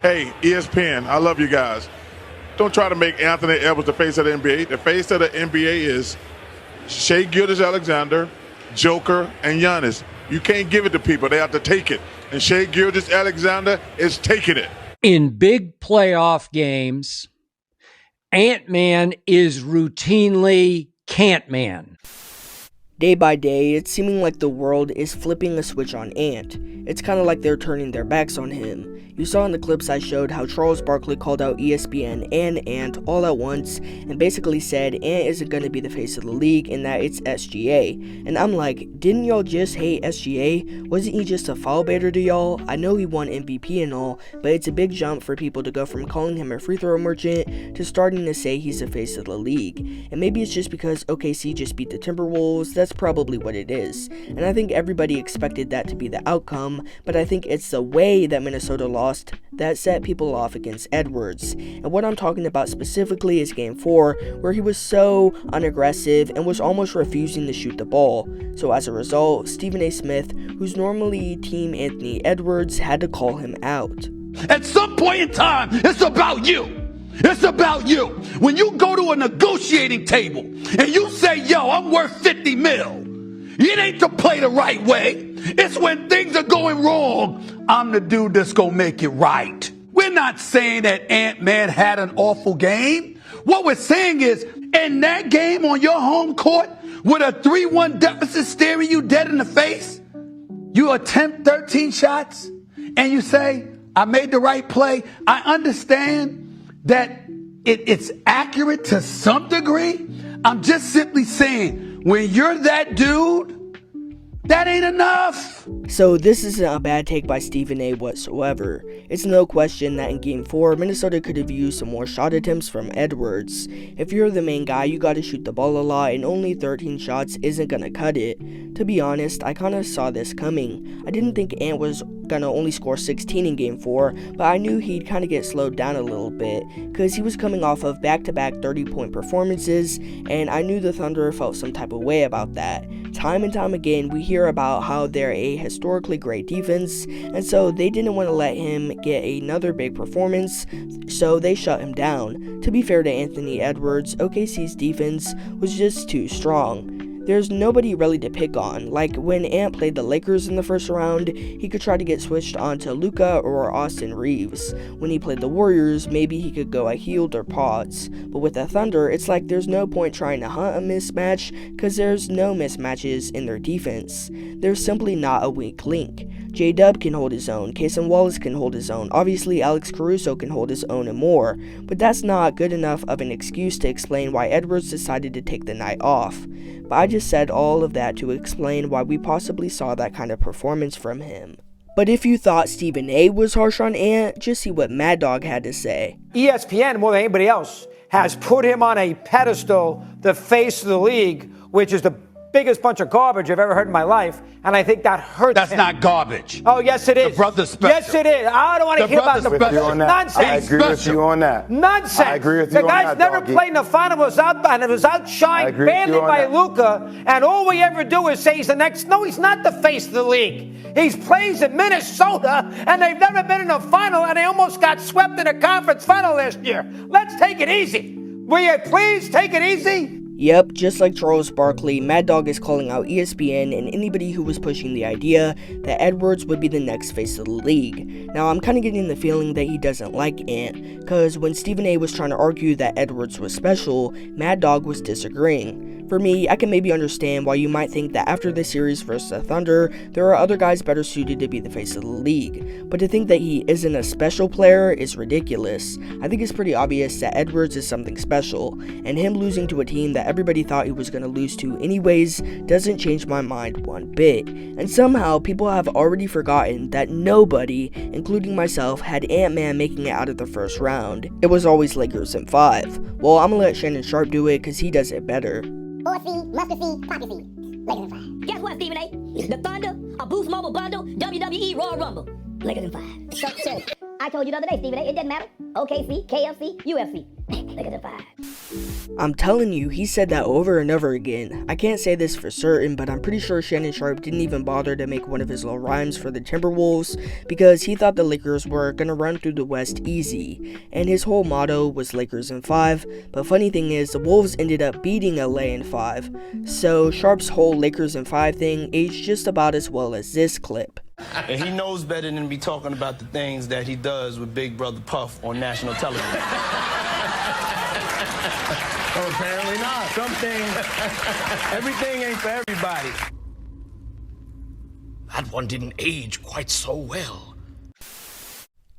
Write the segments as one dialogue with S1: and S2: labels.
S1: Hey, ESPN, I love you guys. Don't try to make Anthony Edwards the face of the NBA. The face of the NBA is Shai Gilgeous-Alexander, Joker, and Giannis. You can't give it to people. They have to take it. And Shai Gilgeous-Alexander is taking it.
S2: In big playoff games, Ant-Man is routinely Can't-Man.
S3: Day by day, it's seeming like the world is flipping a switch on Ant. It's kind of like they're turning their backs on him. You saw in the clips I showed how Charles Barkley called out ESPN and Ant all at once and basically said Ant isn't going to be the face of the league and that it's SGA. And I'm like, didn't y'all just hate SGA? Wasn't he just a foul baiter to y'all? I know he won MVP and all, but it's a big jump for people to go from calling him a free throw merchant to starting to say he's the face of the league. And maybe it's just because OKC just beat the Timberwolves. That's probably what it is. And I think everybody expected that to be the outcome, but I think it's the way that Minnesota lost that set people off against Edwards. And what I'm talking about specifically is Game 4, where he was so unaggressive and was almost refusing to shoot the ball. So as a result, Stephen A. Smith, who's normally Team Anthony Edwards, had to call him out.
S4: At some point in time, it's about you. It's about you. When you go to a negotiating table and you say, yo, I'm worth 50 mil, it ain't to play the right way. It's when things are going wrong, I'm the dude that's gonna make it right. We're not saying that Ant-Man had an awful game. What we're saying is, in that game on your home court, with a 3-1 deficit staring you dead in the face, you attempt 13 shots and you say, I made the right play. I understand that it's accurate to some degree. I'm just simply saying, when you're that dude, that ain't enough.
S3: So this isn't a bad take by Stephen A. whatsoever. It's no question that in Game 4, Minnesota could have used some more shot attempts from Edwards. If you're the main guy, you gotta shoot the ball a lot, and only 13 shots isn't gonna cut it. To be honest, I kinda saw this coming. I didn't think Ant was gonna only score 16 in Game 4, but I knew he'd kinda get slowed down a little bit, cause he was coming off of back-to-back 30-point performances, and I knew the Thunder felt some type of way about that. Time and time again, we hear about how they're a historically great defense, and so they didn't want to let him get another big performance, so they shut him down. To be fair to Anthony Edwards, OKC's defense was just too strong. There's nobody really to pick on. Like when Ant played the Lakers in the first round, he could try to get switched onto Luka or Austin Reeves. When he played the Warriors, maybe he could go a Hield or Pods. But with the Thunder, it's like there's no point trying to hunt a mismatch because there's no mismatches in their defense. There's simply not a weak link. J-Dub can hold his own, Cason Wallace can hold his own, obviously Alex Caruso can hold his own and more, but that's not good enough of an excuse to explain why Edwards decided to take the night off. But I just said all of that to explain why we possibly saw that kind of performance from him. But if you thought Stephen A. was harsh on Ant, just see what Mad Dog had to say.
S5: ESPN, more than anybody else, has put him on a pedestal, the face of the league, which is the biggest bunch of garbage I've ever heard in my life, and I think that hurts
S4: That's
S5: him.
S4: not garbage.
S5: Oh, yes, it is.
S4: The brother's special.
S5: Yes, it is. I don't want to
S4: The
S5: hear about
S4: brother's
S5: the
S4: special.
S5: nonsense.
S6: I agree with you on that.
S5: Nonsense.
S6: I agree with you
S5: the
S6: on
S5: guy's
S6: that,
S5: never
S6: doggy.
S5: played in the final, was outshined badly by Luka, and all we ever do is say he's the next. No, he's not the face of the league. He plays in Minnesota, and they've never been in a final, and they almost got swept in a conference final last year. Let's take it easy. Will you please take it easy?
S3: Yep, just like Charles Barkley, Mad Dog is calling out ESPN and anybody who was pushing the idea that Edwards would be the next face of the league. Now, I'm kind of getting the feeling that he doesn't like Ant, because when Stephen A. was trying to argue that Edwards was special, Mad Dog was disagreeing. For me, I can maybe understand why you might think that after this series versus the Thunder, there are other guys better suited to be the face of the league. But to think that he isn't a special player is ridiculous. I think it's pretty obvious that Edwards is something special, and him losing to a team that everybody thought he was going to lose to anyways doesn't change my mind one bit. And somehow, people have already forgotten that nobody, including myself, had Ant-Man making it out of the first round. It was always Lakers in 5. Well, I'm gonna let Shannon Sharp do it because he does it better.
S7: Horsey, mustard seed, poppy seed. Lakers in 5. Guess what, Stephen A? The Thunder, a Boost Mobile bundle, WWE Royal Rumble. Lakers in 5. So, I told you the other day, Stephen A, it doesn't matter. OKC, KFC, UFC. Lakers in 5.
S3: I'm telling you, he said that over and over again. I can't say this for certain, but I'm pretty sure Shannon Sharpe didn't even bother to make one of his little rhymes for the Timberwolves because he thought the Lakers were gonna run through the West easy, and his whole motto was Lakers in 5, but funny thing is, the Wolves ended up beating LA in 5, so Sharpe's whole Lakers in 5 thing aged just about as well as this clip.
S6: And he knows better than to be talking about the things that he does with Big Brother Puff on national television. Oh, apparently not. Some things, everything ain't for everybody.
S8: That one didn't age quite so well.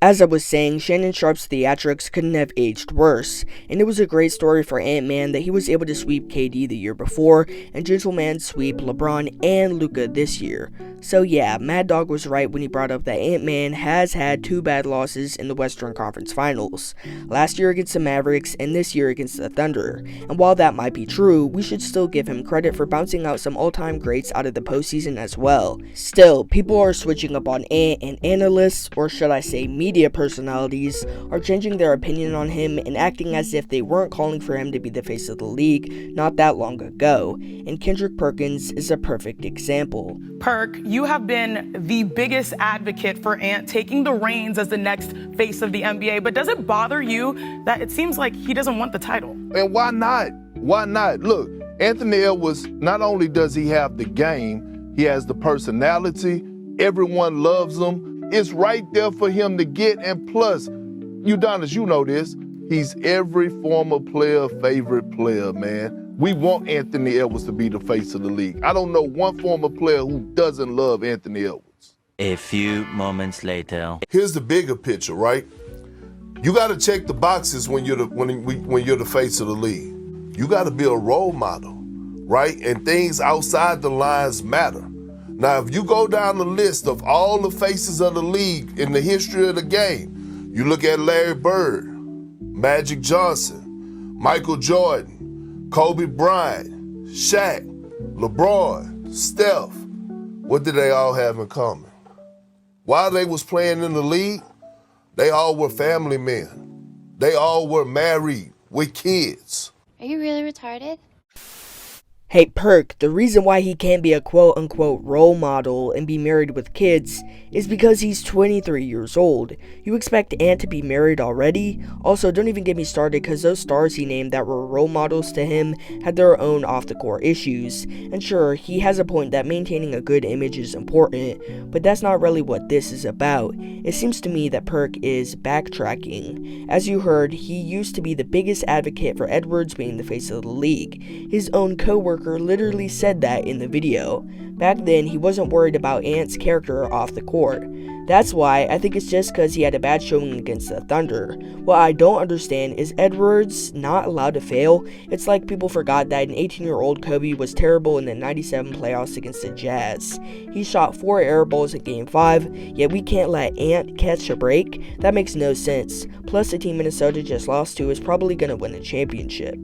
S3: As I was saying, Shannon Sharpe's theatrics couldn't have aged worse, and it was a great story for Ant-Man that he was able to sweep KD the year before, and Gentleman sweep LeBron and Luka this year. So yeah, Mad Dog was right when he brought up that Ant-Man has had 2 bad losses in the Western Conference Finals, last year against the Mavericks and this year against the Thunder, and while that might be true, we should still give him credit for bouncing out some all-time greats out of the postseason as well. Still, people are switching up on Ant, and analysts, or should I say media personalities, are changing their opinion on him and acting as if they weren't calling for him to be the face of the league not that long ago, and Kendrick Perkins is a perfect example.
S9: Perk, you have been the biggest advocate for Ant taking the reins as the next face of the NBA, but does it bother you that it seems like he doesn't want the title?
S10: And why not? Why not? Look, Anthony Edwards, not only does he have the game, he has the personality, everyone loves him. It's right there for him to get, and plus, Udonis, you know this, he's every former player favorite player, man. We want Anthony Edwards to be the face of the league. I don't know one former player who doesn't love Anthony Edwards.
S11: A few moments later.
S10: Here's the bigger picture, right? You got to check the boxes when you're the face of the league. You got to be a role model, right? And things outside the lines matter. Now, if you go down the list of all the faces of the league in the history of the game, you look at Larry Bird, Magic Johnson, Michael Jordan, Kobe Bryant, Shaq, LeBron, Steph. What did they all have in common? While they was playing in the league, they all were family men. They all were married with kids.
S12: Are you really retarded?
S3: Hey Perk, the reason why he can't be a quote-unquote role model and be married with kids is because he's 23 years old. You expect Ant to be married already? Also, don't even get me started because those stars he named that were role models to him had their own off-the-court issues. And sure, he has a point that maintaining a good image is important, but that's not really what this is about. It seems to me that Perk is backtracking. As you heard, he used to be the biggest advocate for Edwards being the face of the league. His own co-worker literally said that in the video. Back then, he wasn't worried about Ant's character off the court. That's why I think it's just because he had a bad showing against the Thunder. What I don't understand is Edwards not allowed to fail. It's like people forgot that an 18-year-old Kobe was terrible in the 97 playoffs against the Jazz. He shot 4 air balls in Game 5, yet we can't let Ant catch a break? That makes no sense. Plus, the team Minnesota just lost to is probably going to win the championship.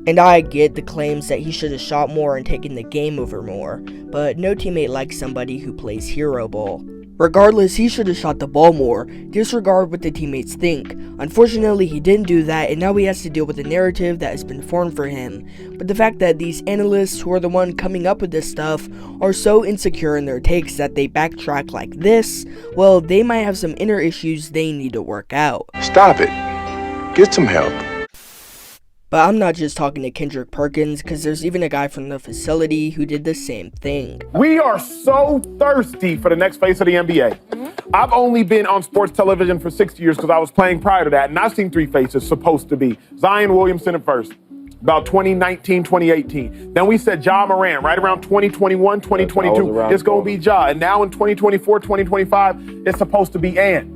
S3: And I get the claims that he should have shot more and taken the game over more, but no teammate likes somebody who plays hero ball. Regardless, he should have shot the ball more. Disregard what the teammates think. Unfortunately, he didn't do that, and now he has to deal with the narrative that has been formed for him. But the fact that these analysts, who are the one coming up with this stuff, are so insecure in their takes that they backtrack like this, well, they might have some inner issues they need to work out.
S10: Stop it. Get some help.
S3: But I'm not just talking to Kendrick Perkins, because there's even a guy from the facility who did the same thing.
S13: We are so thirsty for the next face of the NBA. I've only been on sports television for 6 years because I was playing prior to that, and I've seen 3 faces supposed to be. Zion Williamson at first, about 2019, 2018. Then we said Ja Morant, right around 2021, 2022, it's going to be Ja. And now in 2024, 2025, it's supposed to be Ant.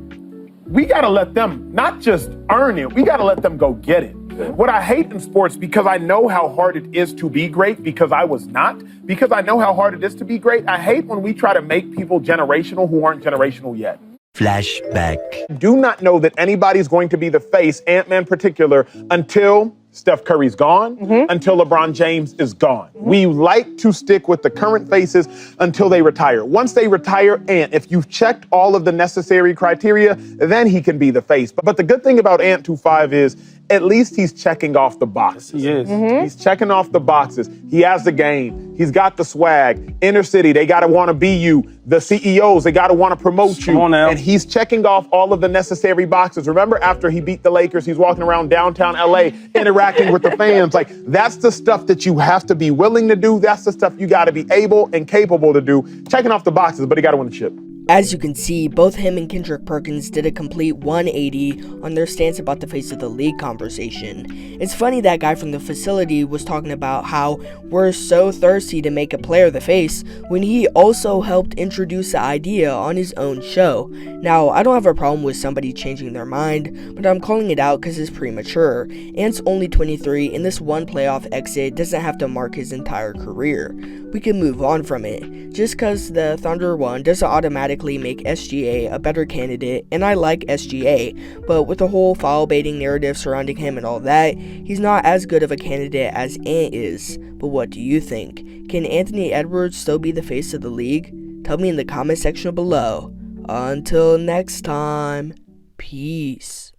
S13: We got to let them not just earn it, we got to let them go get it. What I hate in sports, because I know how hard it is to be great, because I was not, because I know how hard it is to be great, I hate when we try to make people generational who aren't generational yet.
S11: Flashback.
S13: Do not know that anybody's going to be the face, Ant-Man in particular, until Steph Curry's gone until LeBron James is gone. We like to stick with the current faces until they retire. Once they retire, and if you've checked all of the necessary criteria, then he can be the face. But the good thing about Ant25 is at least he's checking off the boxes.
S12: He is.
S13: He's checking off the boxes. He has the game. He's got the swag. Inner City, they got to want to be you. The CEOs, they got to want to promote you.
S12: Come on now.
S13: And he's checking off all of the necessary boxes. Remember, after he beat the Lakers, he's walking around downtown LA interacting with the fans. Like, that's the stuff that you have to be willing to do. That's the stuff you got to be able and capable to do. Checking off the boxes, but he got to win the chip.
S3: As you can see, both him and Kendrick Perkins did a complete 180 on their stance about the face of the league conversation. It's funny that guy from the facility was talking about how we're so thirsty to make a player the face when he also helped introduce the idea on his own show. Now, I don't have a problem with somebody changing their mind, but I'm calling it out because it's premature. Ant's only 23, and this one playoff exit doesn't have to mark his entire career. We can move on from it. Just because the Thunder won doesn't automatically make SGA a better candidate, and I like SGA, but with the whole foul baiting narrative surrounding him and all that, he's not as good of a candidate as Ant is. But what do you think? Can Anthony Edwards still be the face of the league? Tell me in the comment section below. Until next time, peace.